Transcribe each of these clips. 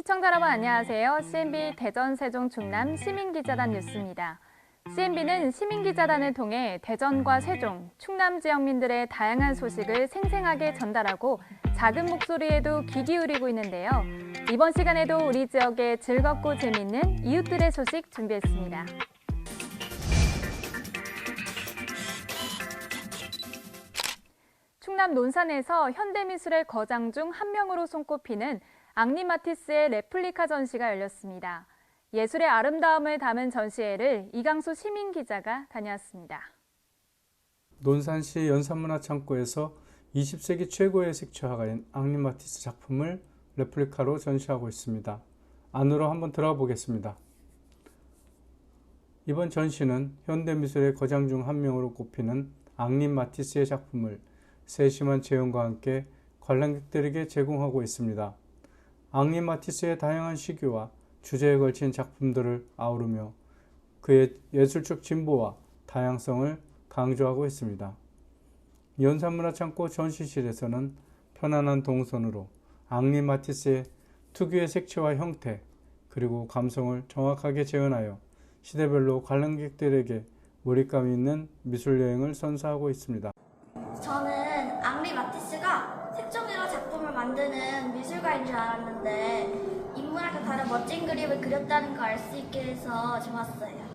시청자 여러분 안녕하세요. CNB 대전, 세종, 충남 시민기자단 뉴스입니다. CNB는 시민기자단을 통해 대전과 세종, 충남 지역민들의 다양한 소식을 생생하게 전달하고 작은 목소리에도 귀 기울이고 있는데요. 이번 시간에도 우리 지역의 즐겁고 재미있는 이웃들의 소식 준비했습니다. 충남 논산에서 현대미술의 거장 중 한 명으로 손꼽히는 앙리 마티스의 레플리카 전시가 열렸습니다. 예술의 아름다움을 담은 전시회를 이강수 시민기자가 다녀왔습니다. 논산시 연산문화창고에서 20세기 최고의 색채화가인 앙리 마티스 작품을 레플리카로 전시하고 있습니다. 안으로 한번 들어가 보겠습니다. 이번 전시는 현대미술의 거장 중 한 명으로 꼽히는 앙리 마티스의 작품을 세심한 재현과 함께 관람객들에게 제공하고 있습니다. 앙리 마티스의 다양한 시기와 주제에 걸친 작품들을 아우르며 그의 예술적 진보와 다양성을 강조하고 있습니다. 연산문화창고 전시실에서는 편안한 동선으로 앙리 마티스의 특유의 색채와 형태 그리고 감성을 정확하게 재현하여 시대별로 관람객들에게 몰입감 있는 미술여행을 선사하고 있습니다. 저는 앙리 마티스가 색종이로 작품을 만드는 미술가인 줄 알았는데 인물과 다른 멋진 그림을 그렸다는 걸 알 수 있게 해서 좋았어요.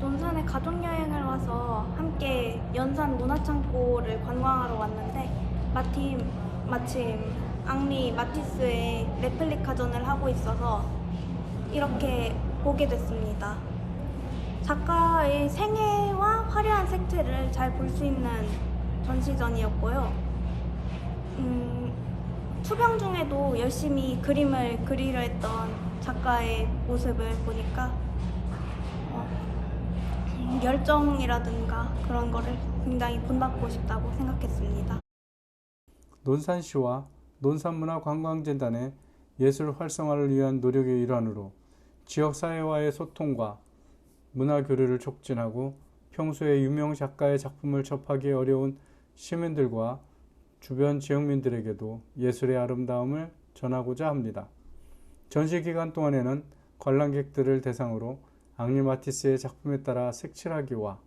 논산에 가족여행을 와서 함께 연산 문화창고를 관광하러 왔는데 마침 앙리 마티스의 레플리카전을 하고 있어서 이렇게 보게 됐습니다. 작가의 생애와 화려한 색채를 잘 볼 수 있는 전시전이었고요. 투병 중에도 열심히 그림을 그리려 했던 작가의 모습을 보니까 열정이라든가 그런 거를 굉장히 본받고 싶다고 생각했습니다. 논산시와 논산문화관광재단의 예술 활성화를 위한 노력의 일환으로 지역사회와의 소통과 문화교류를 촉진하고 평소에 유명 작가의 작품을 접하기 어려운 시민들과 주변 지역민들에게도 예술의 아름다움을 전하고자 합니다. 전시 기간 동안에는 관람객들을 대상으로 앙리 마티스의 작품에 따라 색칠하기와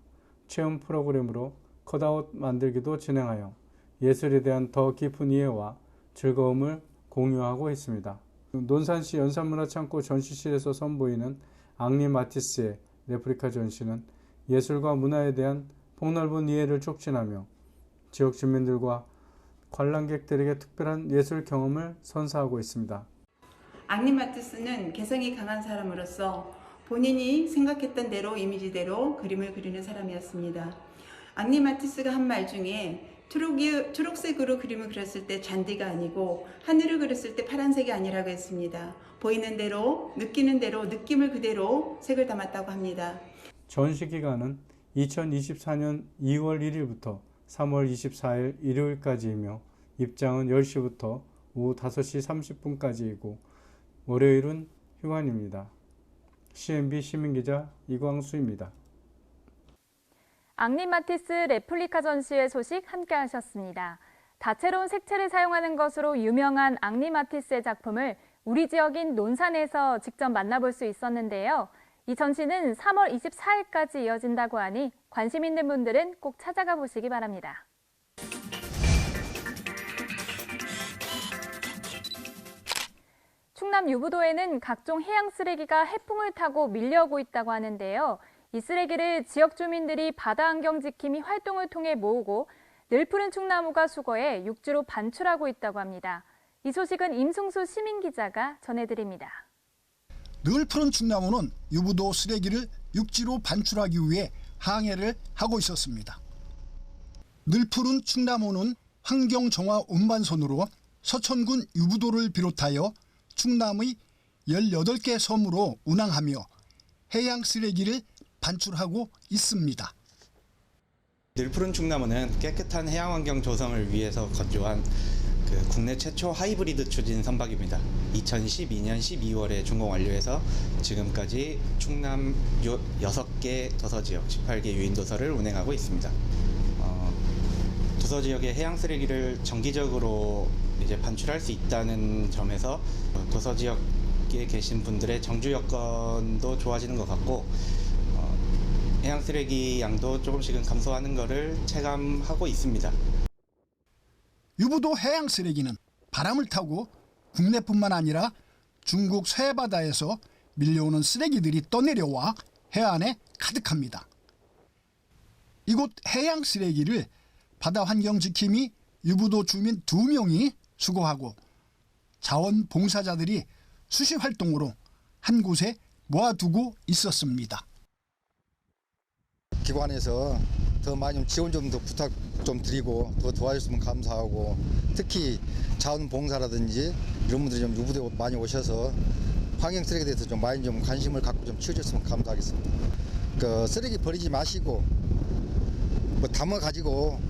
체험 프로그램으로 컷아웃 만들기도 진행하여 예술에 대한 더 깊은 이해와 즐거움을 공유하고 있습니다. 논산시 연산문화창고 전시실에서 선보이는 앙리 마티스의 레플리카 전시는 예술과 문화에 대한 폭넓은 이해를 촉진하며 지역 주민들과 관람객들에게 특별한 예술 경험을 선사하고 있습니다. 앙리 마티스는 개성이 강한 사람으로서 본인이 생각했던 대로 이미지대로 그림을 그리는 사람이었습니다. 앙리 마티스가 한 말 중에 초록색으로 그림을 그렸을 때 잔디가 아니고 하늘을 그렸을 때 파란색이 아니라고 했습니다. 보이는 대로, 느끼는 대로, 느낌을 그대로 색을 담았다고 합니다. 전시 기간은 2024년 2월 1일부터 3월 24일 일요일까지이며 입장은 10시부터 오후 5시 30분까지이고 월요일은 휴관입니다. CNB 시민기자 이광수입니다. 앙리 마티스 레플리카 전시회 소식 함께 하셨습니다. 다채로운 색채를 사용하는 것으로 유명한 앙리 마티스의 작품을 우리 지역인 논산에서 직접 만나볼 수 있었는데요. 이 전시는 3월 24일까지 이어진다고 하니 관심 있는 분들은 꼭 찾아가 보시기 바랍니다. 충남 유부도에는 각종 해양 쓰레기가 해풍을 타고 밀려오고 있다고 하는데요. 이 쓰레기를 지역 주민들이 바다 환경 지킴이 활동을 통해 모으고 늘푸른 충나무가 수거해 육지로 반출하고 있다고 합니다. 이 소식은 임승수 시민기자가 전해드립니다. 늘푸른 충나무는 유부도 쓰레기를 육지로 반출하기 위해 항해를 하고 있었습니다. 늘푸른 충나무는 환경정화 운반선으로 서천군 유부도를 비롯하여 충남의 18개 섬으로 운항하며 해양 쓰레기를 반출하고 있습니다. 늘푸른 충나무는 깨끗한 해양환경 조성을 위해서 건조한 국내 최초 하이브리드 추진 선박입니다. 2012년 12월에 준공 완료해서 지금까지 충남 6개 도서지역 18개 유인도서를 운행하고 있습니다. 도서지역의 해양 쓰레기를 정기적으로 이제 반출할 수 있다는 점에서 도서 지역에 계신 분들의 정주 여건도 좋아지는 것 같고 해양 쓰레기 양도 조금씩은 감소하는 것을 체감하고 있습니다. 유부도 해양 쓰레기는 바람을 타고 국내뿐만 아니라 중국 서해바다에서 밀려오는 쓰레기들이 떠내려와 해안에 가득합니다. 이곳 해양 쓰레기를 바다환경지킴이 유부도 주민 2명이 수거하고 자원봉사자들이 수시활동으로 한 곳에 모아두고 있었습니다. 기관에서 더 많이 지원 좀 더 부탁 좀 드리고 더 도와줬으면 감사하고, 특히 자원봉사라든지 이런 분들이 좀 유부대에 많이 오셔서 환경 쓰레기에 대해서 좀 많이 좀 관심을 갖고 좀 치워줬으면 감사하겠습니다. 그 쓰레기 버리지 마시고 뭐 담아 가지고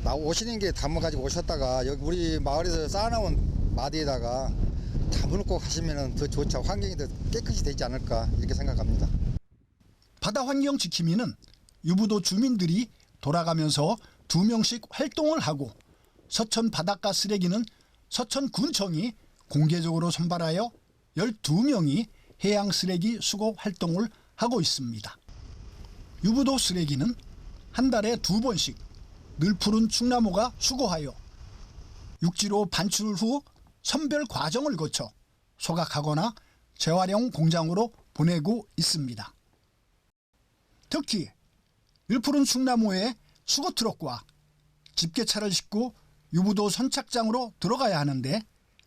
오시는 게 담아 가지고 오셨다가 여기 우리 마을에서 쌓아놓은 마디에다가 담아놓고 가시면 더 좋죠. 환경이 더 깨끗이 되지 않을까 이렇게 생각합니다. 바다환경지킴이는 유부도 주민들이 돌아가면서 2명씩 활동을 하고 서천 바닷가 쓰레기는 서천군청이 공개적으로 선발하여 12명이 해양 쓰레기 수거 활동을 하고 있습니다. 유부도 쓰레기는 한 달에 2번씩 늘 푸른 충나무가 수거하여 육지로 반출 후 선별 과정을 거쳐 소각하거나 재활용 공장으로 보내고 있습니다. 특히 늘 푸른 충나무에 수거 트럭과 집게차를 싣고 유부도 선착장으로 들어가야 하는데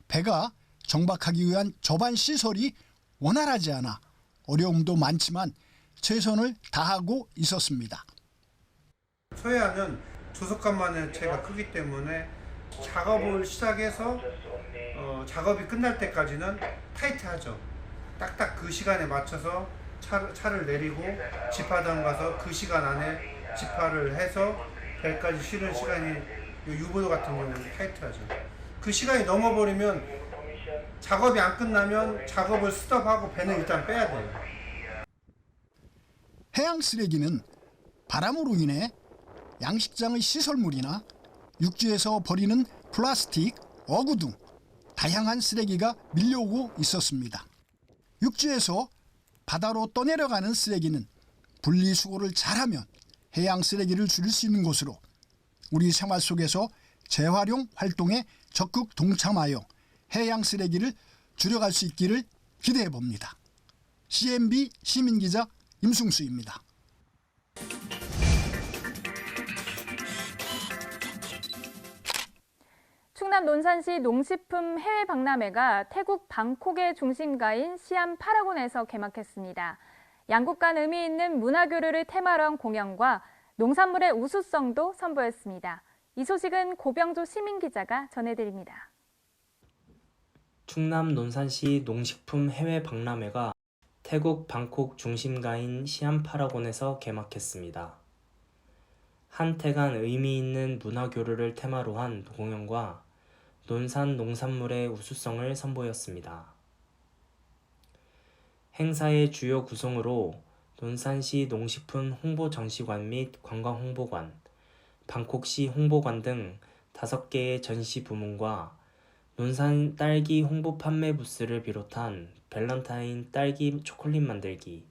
배가 정박하기 위한 접안 시설이 원활하지 않아 어려움도 많지만 최선을 다하고 있었습니다. 서해안은 조석간만의 채가 크기 때문에 작업을 시작해서 작업이 끝날 때까지는 타이트하죠. 딱딱 그 시간에 맞춰서 차를 내리고 지파당 가서 그 시간 안에 지파를 해서 배까지 쉬는 시간이 유부도 같은 경우는 타이트하죠. 그 시간이 넘어버리면 작업이 안 끝나면 작업을 스톱하고 배는 일단 빼야 돼요. 해양 쓰레기는 바람으로 인해 양식장의 시설물이나 육지에서 버리는 플라스틱, 어구 등 다양한 쓰레기가 밀려오고 있었습니다. 육지에서 바다로 떠내려가는 쓰레기는 분리수거를 잘하면 해양 쓰레기를 줄일 수 있는 것으로 우리 생활 속에서 재활용 활동에 적극 동참하여 해양 쓰레기를 줄여갈 수 있기를 기대해 봅니다. CNB 시민기자 임승수입니다. 충남 논산시 농식품 해외 박람회가 태국 방콕의 중심가인 시암 파라곤에서 개막했습니다. 양국 간 의미 있는 문화교류를 테마로 한 공연과 농산물의 우수성도 선보였습니다. 이 소식은 고병조 시민기자가 전해드립니다. 충남 논산시 농식품 해외 박람회가 태국 방콕 중심가인 시암 파라곤에서 개막했습니다. 한 태간 의미 있는 문화교류를 테마로 한 공연과 논산 농산물의 우수성을 선보였습니다. 행사의 주요 구성으로 논산시 농식품 홍보전시관 및 관광홍보관, 방콕시 홍보관 등 5개의 전시 부문과 논산 딸기 홍보 판매 부스를 비롯한 밸런타인 딸기 초콜릿 만들기,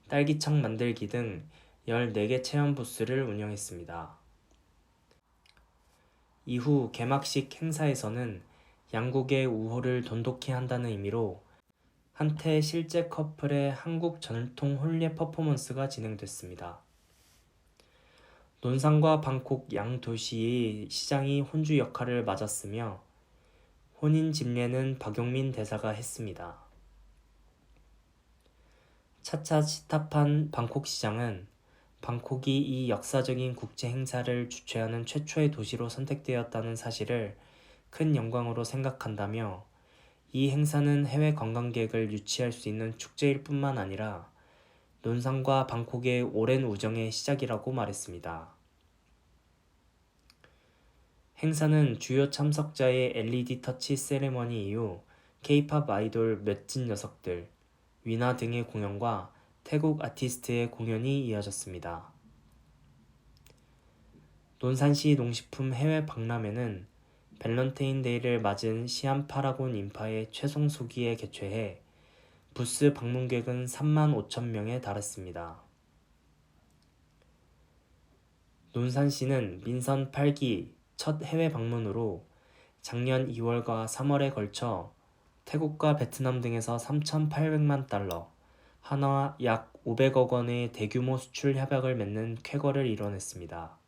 딸기청 만들기 등 14개 체험 부스를 운영했습니다. 이후 개막식 행사에서는 양국의 우호를 돈독히 한다는 의미로 한태 실제 커플의 한국 전통 혼례 퍼포먼스가 진행됐습니다. 논산과 방콕 양 도시의 시장이 혼주 역할을 맞았으며 혼인 집례는 박용민 대사가 했습니다. 차차 시탑한 방콕 시장은 방콕이 이 역사적인 국제 행사를 주최하는 최초의 도시로 선택되었다는 사실을 큰 영광으로 생각한다며 이 행사는 해외 관광객을 유치할 수 있는 축제일 뿐만 아니라 논산과 방콕의 오랜 우정의 시작이라고 말했습니다. 행사는 주요 참석자의 LED 터치 세레머니 이후 K-팝 아이돌 멋진 녀석들, 위나 등의 공연과 태국 아티스트의 공연이 이어졌습니다. 논산시 농식품 해외 박람회는 밸런타인데이를 맞은 시안 파라곤 인파의 최종 수기에 개최해 부스 방문객은 3만 5천 명에 달했습니다. 논산시는 민선 8기 첫 해외 방문으로 작년 2월과 3월에 걸쳐 태국과 베트남 등에서 3,800만 달러, 한화 약 500억 원의 대규모 수출 협약을 맺는 쾌거를 이뤄냈습니다.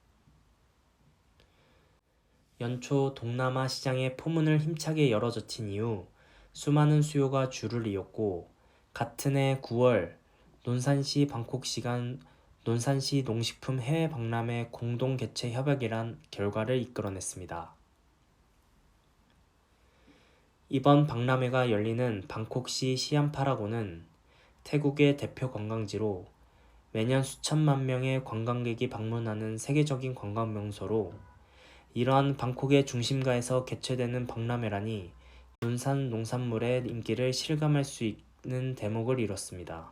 연초 동남아 시장의 포문을 힘차게 열어젖힌 이후 수많은 수요가 줄을 이었고 같은 해 9월 논산시 방콕시 간 논산시 농식품 해외 박람회 공동 개최 협약이란 결과를 이끌어냈습니다. 이번 박람회가 열리는 방콕시 시안파라곤은 태국의 대표 관광지로 매년 수천만 명의 관광객이 방문하는 세계적인 관광 명소로 이러한 방콕의 중심가에서 개최되는 박람회라니 논산 농산물의 인기를 실감할 수 있는 대목을 이뤘습니다.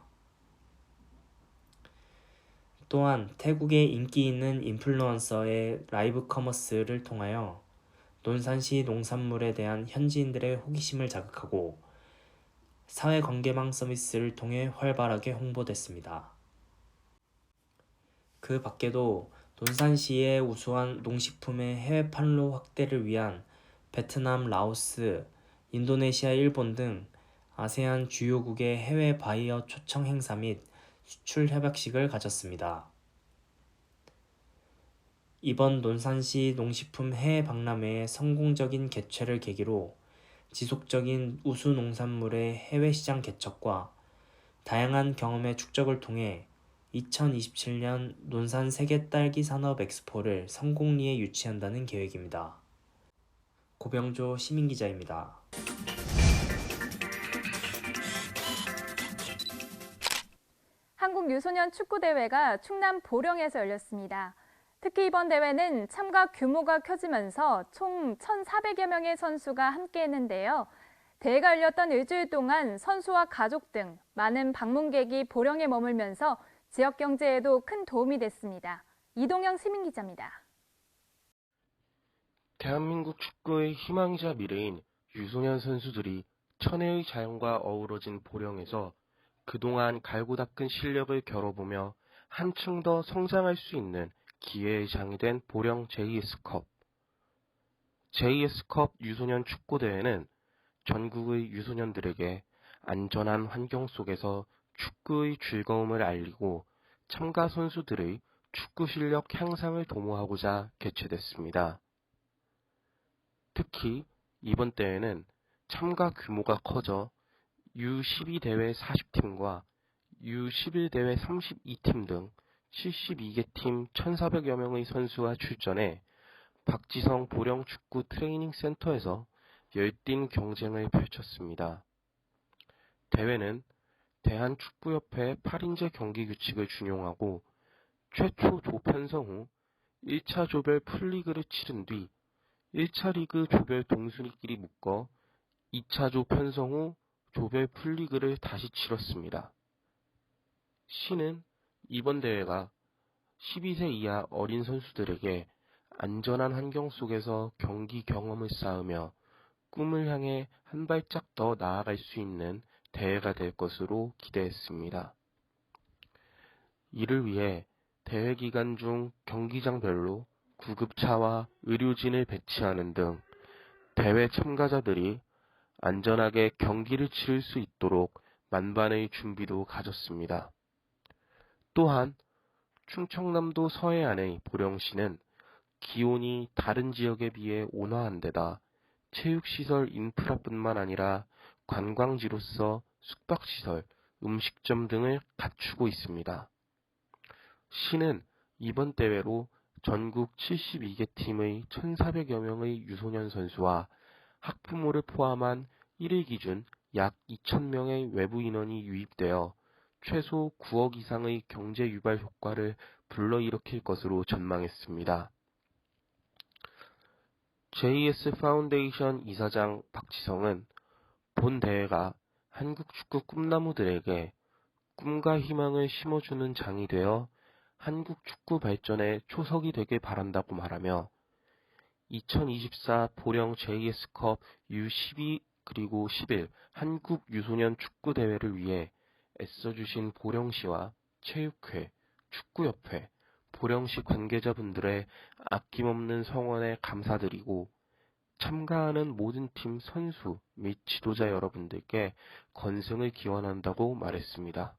또한 태국의 인기 있는 인플루언서의 라이브 커머스를 통하여 논산시 농산물에 대한 현지인들의 호기심을 자극하고 사회관계망 서비스를 통해 활발하게 홍보됐습니다. 그 밖에도 논산시의 우수한 농식품의 해외 판로 확대를 위한 베트남, 라오스, 인도네시아, 일본 등 아세안 주요국의 해외 바이어 초청 행사 및 수출 협약식을 가졌습니다. 이번 논산시 농식품 해외 박람회의 성공적인 개최를 계기로 지속적인 우수 농산물의 해외 시장 개척과 다양한 경험의 축적을 통해 2027년 논산 세계 딸기 산업 엑스포를 성공리에 유치한다는 계획입니다. 고병조 시민기자입니다. 한국 유소년 축구대회가 충남 보령에서 열렸습니다. 특히 이번 대회는 참가 규모가 커지면서 총 1,400여 명의 선수가 함께했는데요. 대회가 열렸던 일주일 동안 선수와 가족 등 많은 방문객이 보령에 머물면서 지역 경제에도 큰 도움이 됐습니다. 이동영 시민기자입니다. 대한민국 축구의 희망이자 미래인 유소년 선수들이 천혜의 자연과 어우러진 보령에서 그동안 갈고 닦은 실력을 겨뤄보며 한층 더 성장할 수 있는 기회의 장이 된 보령 JS컵. JS컵 유소년 축구대회는 전국의 유소년들에게 안전한 환경 속에서 축구의 즐거움을 알리고 참가 선수들의 축구 실력 향상을 도모하고자 개최됐습니다. 특히 이번 대회는 참가 규모가 커져 U12 대회 40팀과 U11 대회 32팀 등 72개 팀 1,400여 명의 선수가 출전해 박지성 보령 축구 트레이닝 센터에서 열띤 경쟁을 펼쳤습니다. 대회는 대한축구협회 8인제 경기 규칙을 준용하고 최초 조 편성 후 1차 조별 풀리그를 치른 뒤 1차 리그 조별 동순위끼리 묶어 2차 조 편성 후 조별 풀리그를 다시 치렀습니다. 시는 이번 대회가 12세 이하 어린 선수들에게 안전한 환경 속에서 경기 경험을 쌓으며 꿈을 향해 한 발짝 더 나아갈 수 있는 대회가 될 것으로 기대했습니다. 이를 위해 대회 기간 중 경기장별로 구급차와 의료진을 배치하는 등 대회 참가자들이 안전하게 경기를 치를 수 있도록 만반의 준비도 가졌습니다. 또한 충청남도 서해안의 보령시는 기온이 다른 지역에 비해 온화한 데다 체육시설 인프라뿐만 아니라 관광지로서 숙박시설, 음식점 등을 갖추고 있습니다. 시는 이번 대회로 전국 72개 팀의 1,400여 명의 유소년 선수와 학부모를 포함한 1일 기준 약 2,000명의 외부 인원이 유입되어 최소 9억 이상의 경제 유발 효과를 불러일으킬 것으로 전망했습니다. JS 파운데이션 이사장 박지성은 본 대회가 한국 축구 꿈나무들에게 꿈과 희망을 심어주는 장이 되어 한국 축구 발전의 초석이 되길 바란다고 말하며 2024 보령 JS컵 U12 그리고 11 한국 유소년 축구 대회를 위해 애써주신 보령시와 체육회, 축구협회, 보령시 관계자분들의 아낌없는 성원에 감사드리고 참가하는 모든 팀 선수 및 지도자 여러분들께 건승을 기원한다고 말했습니다.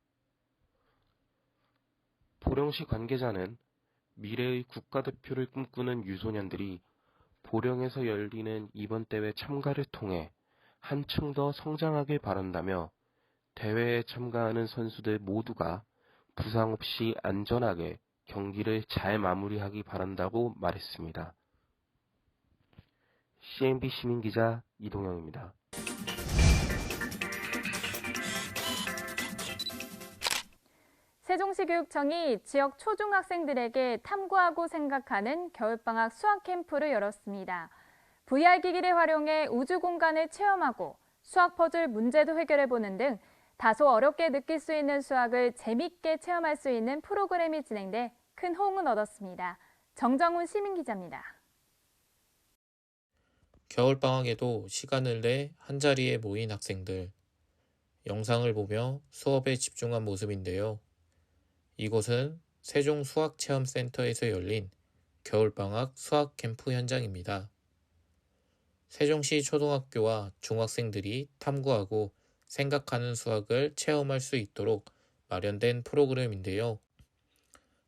보령시 관계자는 미래의 국가대표를 꿈꾸는 유소년들이 보령에서 열리는 이번 대회 참가를 통해 한층 더 성장하길 바란다며 대회에 참가하는 선수들 모두가 부상 없이 안전하게 경기를 잘 마무리하기 바란다고 말했습니다. CNB 시민기자 이동영입니다. 세종시 교육청이 지역 초중학생들에게 탐구하고 생각하는 겨울방학 수학 캠프를 열었습니다. VR 기기를 활용해 우주 공간을 체험하고 수학 퍼즐 문제도 해결해보는 등 다소 어렵게 느낄 수 있는 수학을 재밌게 체험할 수 있는 프로그램이 진행돼 큰 호응을 얻었습니다. 정정훈 시민기자입니다. 겨울방학에도 시간을 내 한자리에 모인 학생들. 영상을 보며 수업에 집중한 모습인데요. 이곳은 세종 수학체험센터에서 열린 겨울방학 수학 캠프 현장입니다. 세종시 초등학교와 중학생들이 탐구하고 생각하는 수학을 체험할 수 있도록 마련된 프로그램인데요.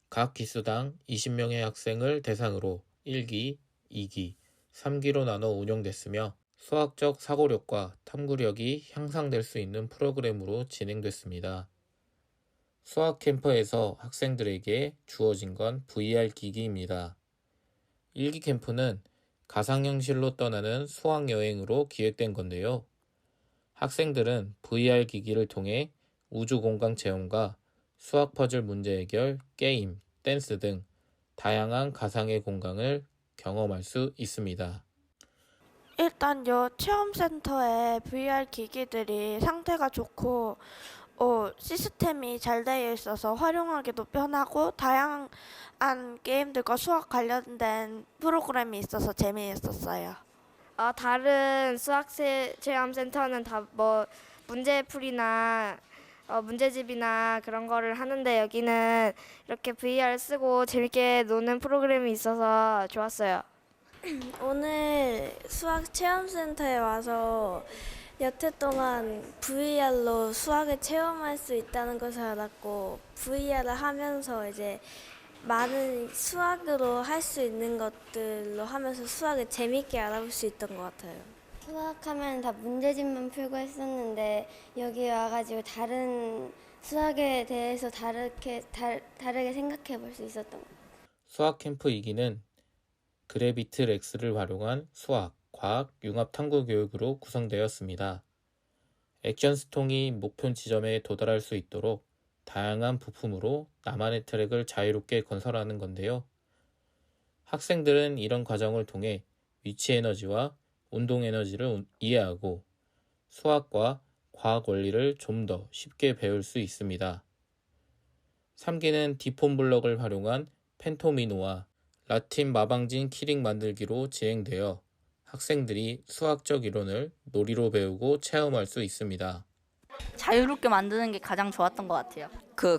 각 기수당 20명의 학생을 대상으로 1기, 2기, 3기로 나눠 운영됐으며 수학적 사고력과 탐구력이 향상될 수 있는 프로그램으로 진행됐습니다. 수학 캠프에서 학생들에게 주어진 건 VR 기기입니다. 1기 캠프는 가상현실로 떠나는 수학여행으로 기획된 건데요. 학생들은 VR 기기를 통해 우주 공간 체험과 수학 퍼즐 문제 해결, 게임, 댄스 등 다양한 가상의 공간을 경험할 수 있습니다. 일단 요 체험센터에 VR 기기들이 상태가 좋고 시스템이 잘 되어 있어서 활용하기도 편하고 다양한 게임들과 수학 관련된 프로그램이 있어서 재미있었어요. 다른 수학 체험센터는 다 문제풀이나 문제집이나 그런 거를 하는데 여기는 이렇게 VR 쓰고 재밌게 노는 프로그램이 있어서 좋았어요. 오늘 수학 체험센터에 와서 여태 동안 VR로 수학을 체험할 수 있다는 것을 알았고 VR을 하면서 이제 많은 수학으로 할 수 있는 것들로 하면서 수학을 재밌게 알아볼 수 있던 것 같아요. 수학하면 다 문제집만 풀고 했었는데 여기 와가지고 다른 수학에 대해서 다르게 생각해 볼 수 있었던 것 같아요. 수학 캠프 2기는 그래비트 렉스를 활용한 수학, 과학, 융합 탐구 교육으로 구성되었습니다. 액션 스통이 목표 지점에 도달할 수 있도록 다양한 부품으로 나만의 트랙을 자유롭게 건설하는 건데요. 학생들은 이런 과정을 통해 위치 에너지와 운동 에너지를 이해하고 수학과 과학 원리를 좀 더 쉽게 배울 수 있습니다. 3기는 디폼 블럭을 활용한 펜토미노와 라틴 마방진 키링 만들기로 진행되어 학생들이 수학적 이론을 놀이로 배우고 체험할 수 있습니다. 자유롭게 만드는 게 가장 좋았던 것 같아요.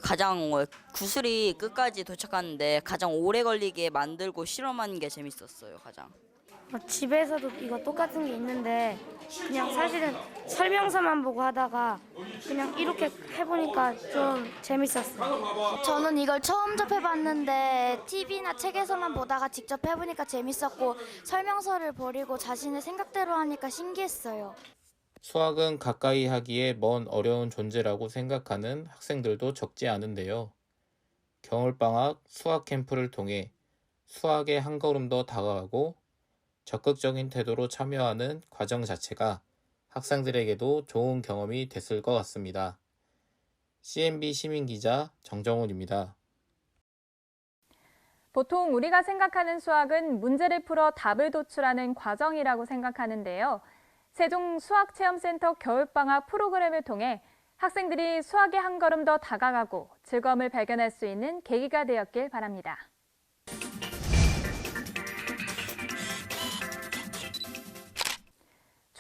가장 구슬이 끝까지 도착하는데 가장 오래 걸리게 만들고 실험하는 게 재밌었어요. 가장. 집에서도 이거 똑같은 게 있는데 그냥 사실은 설명서만 보고 하다가 그냥 이렇게 해보니까 좀 재밌었어요. 저는 이걸 처음 접해봤는데 TV나 책에서만 보다가 직접 해보니까 재밌었고 설명서를 버리고 자신의 생각대로 하니까 신기했어요. 수학은 가까이 하기에 먼 어려운 존재라고 생각하는 학생들도 적지 않은데요. 겨울방학 수학 캠프를 통해 수학에 한 걸음 더 다가가고 적극적인 태도로 참여하는 과정 자체가 학생들에게도 좋은 경험이 됐을 것 같습니다. CNB 시민기자 정정훈입니다. 보통 우리가 생각하는 수학은 문제를 풀어 답을 도출하는 과정이라고 생각하는데요. 세종 수학체험센터 겨울방학 프로그램을 통해 학생들이 수학에 한 걸음 더 다가가고 즐거움을 발견할 수 있는 계기가 되었길 바랍니다.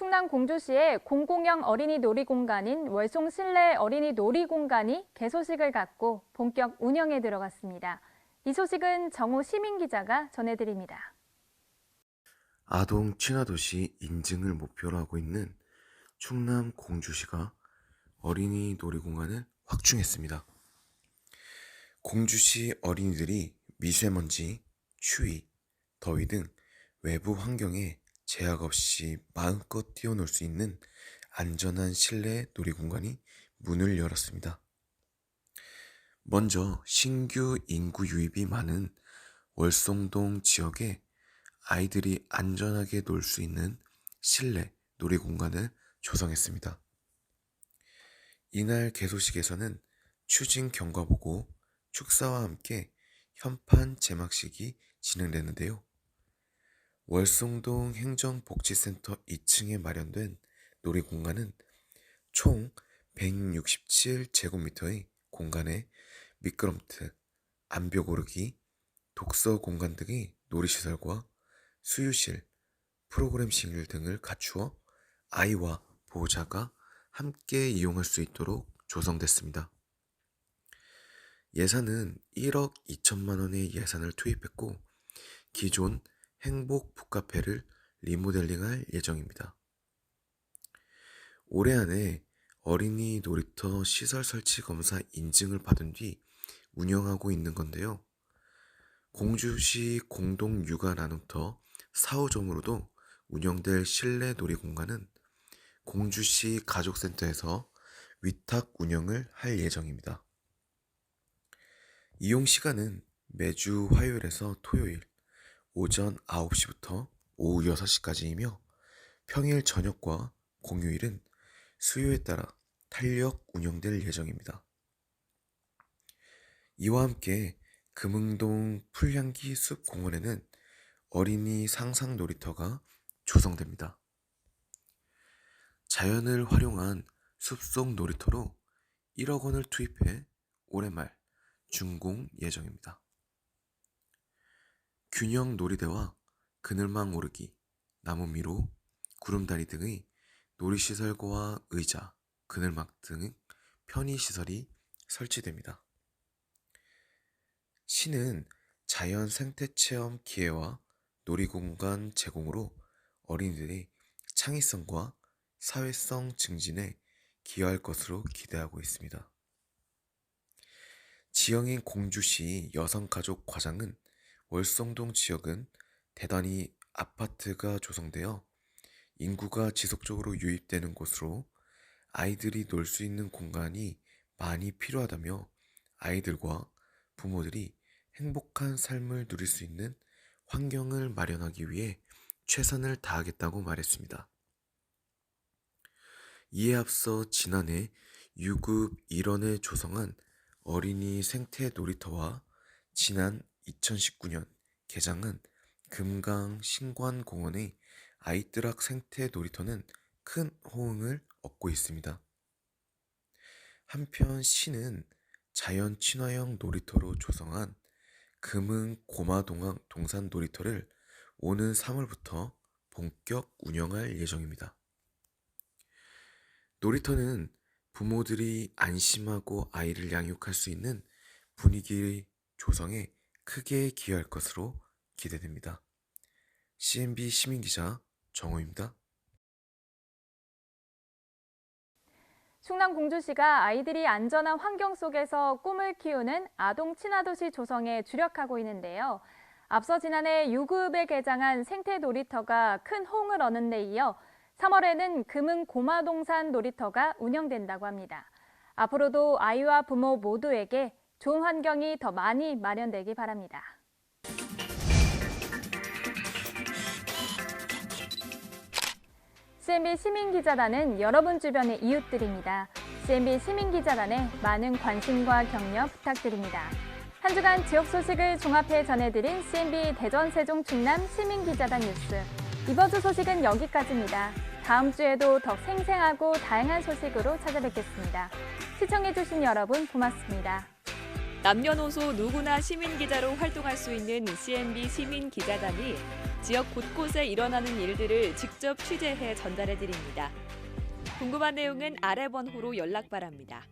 충남 공주시의 공공형 어린이 놀이공간인 월송 실내 어린이 놀이공간이 개소식을 갖고 본격 운영에 들어갔습니다. 이 소식은 정호 시민기자가 전해드립니다. 아동 친화도시 인증을 목표로 하고 있는 충남 공주시가 어린이 놀이공간을 확충했습니다. 공주시 어린이들이 미세먼지, 추위, 더위 등 외부 환경에 제약 없이 마음껏 뛰어놀 수 있는 안전한 실내 놀이공간이 문을 열었습니다. 먼저 신규 인구 유입이 많은 월송동 지역에 아이들이 안전하게 놀 수 있는 실내 놀이공간을 조성했습니다. 이날 개소식에서는 추진 경과 보고 축사와 함께 현판 제막식이 진행되는데요. 월송동 행정복지센터 2층에 마련된 놀이공간은 총 167제곱미터의 공간에 미끄럼틀, 암벽 오르기, 독서 공간 등의 놀이시설과 수유실, 프로그램실 등을 갖추어 아이와 보호자가 함께 이용할 수 있도록 조성됐습니다. 예산은 1억 2천만 원의 예산을 투입했고 기존 행복 북카페를 리모델링할 예정입니다. 올해 안에 어린이 놀이터 시설 설치 검사 인증을 받은 뒤 운영하고 있는 건데요. 공주시 공동육아 나눔터 4호점으로도 운영될 실내 놀이공간은 공주시 가족센터에서 위탁 운영을 할 예정입니다. 이용 시간은 매주 화요일에서 토요일 오전 9시부터 오후 6시까지이며 평일 저녁과 공휴일은 수요에 따라 탄력 운영될 예정입니다. 이와 함께 금흥동 풀향기 숲공원에는 어린이 상상 놀이터가 조성됩니다. 자연을 활용한 숲속 놀이터로 1억 원을 투입해 올해 말 준공 예정입니다. 균형 놀이대와 그늘망 오르기, 나무미로, 구름다리 등의 놀이시설과 의자, 그늘막 등 편의시설이 설치됩니다. 시는 자연 생태체험 기회와 놀이공간 제공으로 어린이들의 창의성과 사회성 증진에 기여할 것으로 기대하고 있습니다. 지영인 공주시 여성가족과장은 월송동 지역은 대단히 아파트가 조성되어 인구가 지속적으로 유입되는 곳으로 아이들이 놀 수 있는 공간이 많이 필요하다며 아이들과 부모들이 행복한 삶을 누릴 수 있는 환경을 마련하기 위해 최선을 다하겠다고 말했습니다. 이에 앞서 지난해 유급 일원에 조성한 어린이 생태 놀이터와 지난 2019년 개장한 금강 신관공원의 아이뜨락 생태 놀이터는 큰 호응을 얻고 있습니다. 한편 시는 자연 친화형 놀이터로 조성한 금흥 고마동산 놀이터를 오는 3월부터 본격 운영할 예정입니다. 놀이터는 부모들이 안심하고 아이를 양육할 수 있는 분위기 조성에 크게 기여할 것으로 기대됩니다. CNB 시민기자 정호입니다. 충남 공주시가 아이들이 안전한 환경 속에서 꿈을 키우는 아동 친화도시 조성에 주력하고 있는데요. 앞서 지난해 유급에 개장한 생태 놀이터가 큰 호응을 얻는 데 이어 3월에는 금흥 고마동산 놀이터가 운영된다고 합니다. 앞으로도 아이와 부모 모두에게 좋은 환경이 더 많이 마련되기 바랍니다. CNB 시민기자단은 여러분 주변의 이웃들입니다. CNB 시민기자단에 많은 관심과 격려 부탁드립니다. 한 주간 지역 소식을 종합해 전해드린 CNB 대전 세종 충남 시민기자단 뉴스. 이번 주 소식은 여기까지입니다. 다음 주에도 더 생생하고 다양한 소식으로 찾아뵙겠습니다. 시청해주신 여러분 고맙습니다. 남녀노소 누구나 시민기자로 활동할 수 있는 CNB 시민기자단이 지역 곳곳에 일어나는 일들을 직접 취재해 전달해 드립니다. 궁금한 내용은 아래 번호로 연락 바랍니다.